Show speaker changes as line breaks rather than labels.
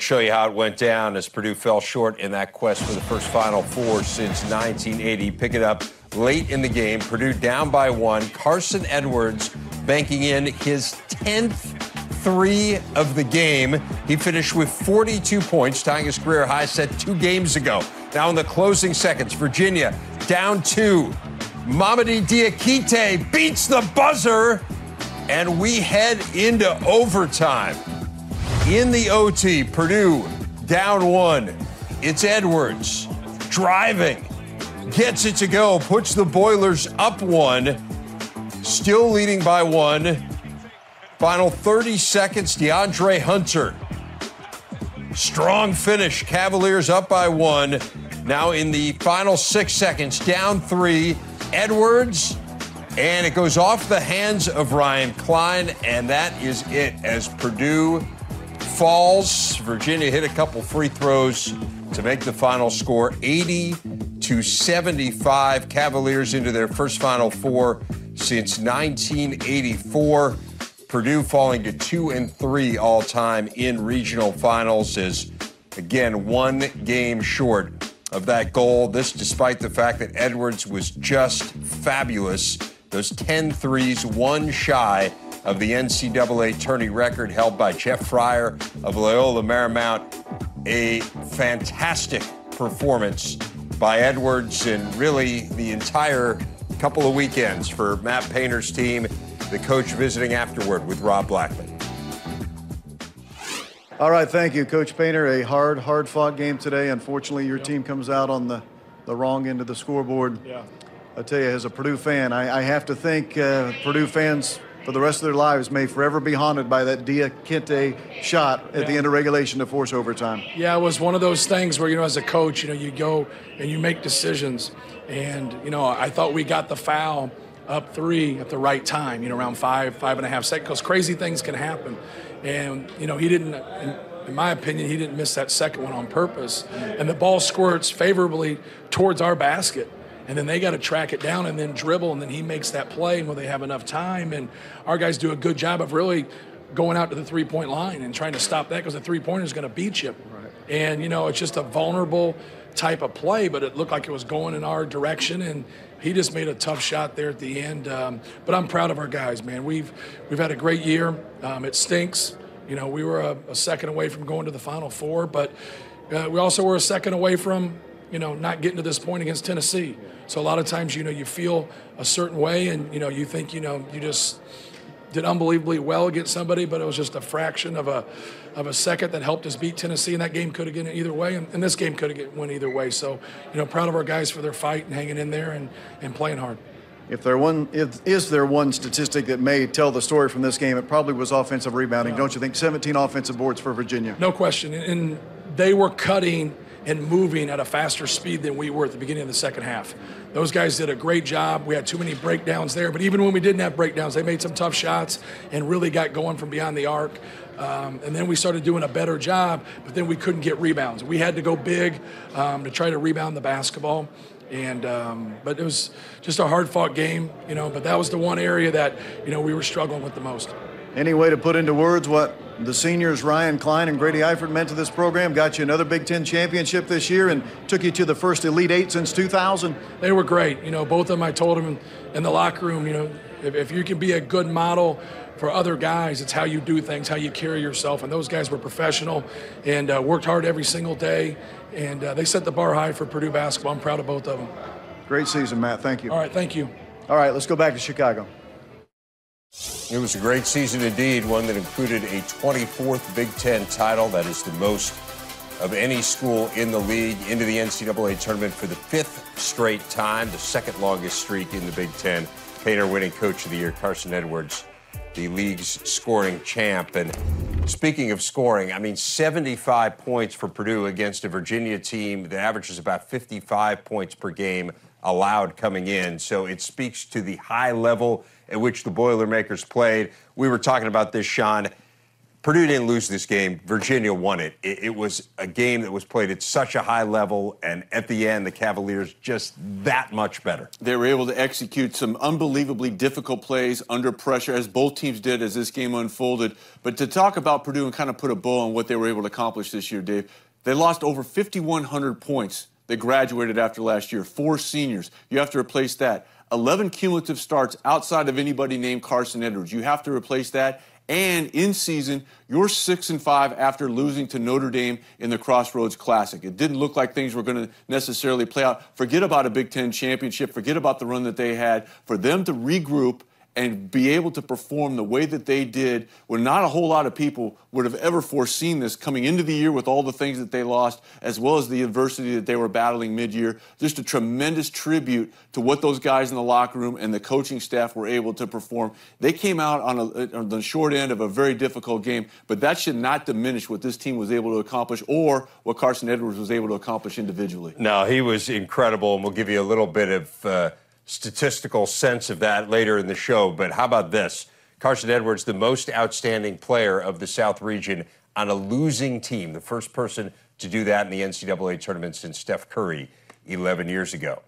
show you how it went down as Purdue fell short in that quest for the first Final Four since 1980. Pick it up late in the game. Purdue down by 1. Carson Edwards banking in his 10th three of the game. He finished with 42 points, tying his career high set 2 games ago. Now in the closing seconds, Virginia down 2. Mamadi Diakite beats the buzzer, and we head into overtime. In the OT, Purdue down 1. It's Edwards driving, gets it to go, puts the Boilers up 1, still leading by 1. Final 30 seconds, DeAndre Hunter. Strong finish, Cavaliers up by 1. Now in the final 6 seconds, down 3, Edwards, and it goes off the hands of Ryan Klein, and that is it as Purdue falls. Virginia hit a couple free throws to make the final score 80-75. Cavaliers into their first Final Four since 1984. Purdue falling to 2-3 all time in regional finals is, again, 1 game short of that goal. This despite the fact that Edwards was just fabulous. Those 10 threes, 1 shy of the NCAA tourney record held by Jeff Fryer of Loyola Marymount. A fantastic performance by Edwards and really the entire couple of weekends for Matt Painter's team. The coach visiting afterward with Rob Blackman.
All right, thank you, Coach Painter. A hard-fought game today. Unfortunately, your team comes out on the wrong end of the scoreboard.
Yeah.
I tell you, as a Purdue fan, I have to think Purdue fans for the rest of their lives may forever be haunted by that Diakite shot at the end of regulation to force overtime.
Yeah, it was one of those things where, as a coach, you go and you make decisions. And, I thought we got the foul up 3 at the right time, around 5.5 seconds, because crazy things can happen. And, he didn't, in my opinion, he didn't miss that second one on purpose. And the ball squirts favorably towards our basket. And then they got to track it down and then dribble, and then he makes that play when they have enough time. And our guys do a good job of really going out to the three-point line and trying to stop that because the three-pointer is going to beat you.
Right.
And, it's just a vulnerable type of play, but it looked like it was going in our direction, and he just made a tough shot there at the end. But I'm proud of our guys, man. We've had a great year. It stinks. We were a second away from going to the Final Four, but we also were a second away from, not getting to this point against Tennessee. So a lot of times, you feel a certain way, and, you think, you just did unbelievably well against somebody, but it was just a fraction of a second that helped us beat Tennessee, and that game could have gone either way, and this game could have went either way. So, proud of our guys for their fight and hanging in there and playing hard.
Is there one statistic that may tell the story from this game, it probably was offensive rebounding, don't you think? 17 offensive boards for Virginia.
No question, and they were cutting and moving at a faster speed than we were at the beginning of the second half. Those guys did a great job. We had too many breakdowns there, but even when we didn't have breakdowns, they made some tough shots and really got going from beyond the arc. And then we started doing a better job, but then we couldn't get rebounds. We had to go big to try to rebound the basketball. And but it was just a hard-fought game, but that was the one area that, we were struggling with the most.
Any way to put into words what the seniors Ryan Klein and Grady Eifert meant to this program? Got you another Big Ten championship this year and took you to the first Elite Eight since 2000?
They were great. Both of them, I told them in the locker room, if you can be a good model for other guys, it's how you do things, how you carry yourself. And those guys were professional and worked hard every single day. And they set the bar high for Purdue basketball. I'm proud of both of them.
Great season, Matt. Thank you.
All right, thank you.
All right, let's go back to Chicago.
It was a great season indeed, one that included a 24th Big Ten title. That is the most of any school in the league, into the NCAA tournament for the 5th straight time, the second longest streak in the Big Ten. Painter winning Coach of the Year, Carson Edwards, the league's scoring champ. And speaking of scoring, 75 points for Purdue against a Virginia team that averages about 55 points per game allowed coming in. So it speaks to the high level at which the Boilermakers played. We were talking about this, Sean. Purdue didn't lose this game. Virginia won it. It was a game that was played at such a high level, and at the end, the Cavaliers just that much better.
They were able to execute some unbelievably difficult plays under pressure, as both teams did as this game unfolded. But to talk about Purdue and kind of put a bow on what they were able to accomplish this year, Dave, they lost over 5,100 points. They graduated after last year. 4 seniors. You have to replace that. 11 cumulative starts outside of anybody named Carson Edwards. You have to replace that. And in season, you're 6-5 after losing to Notre Dame in the Crossroads Classic. It didn't look like things were going to necessarily play out. Forget about a Big Ten championship. Forget about the run that they had. For them to regroup and be able to perform the way that they did, when not a whole lot of people would have ever foreseen this coming into the year with all the things that they lost, as well as the adversity that they were battling mid-year. Just a tremendous tribute to what those guys in the locker room and the coaching staff were able to perform. They came out on the short end of a very difficult game, but that should not diminish what this team was able to accomplish or what Carson Edwards was able to accomplish individually.
No, he was incredible, and we'll give you a little bit of statistical sense of that later in the show. But how about this? Carson Edwards, the most outstanding player of the South region on a losing team, the first person to do that in the NCAA tournament since Steph Curry 11 years ago.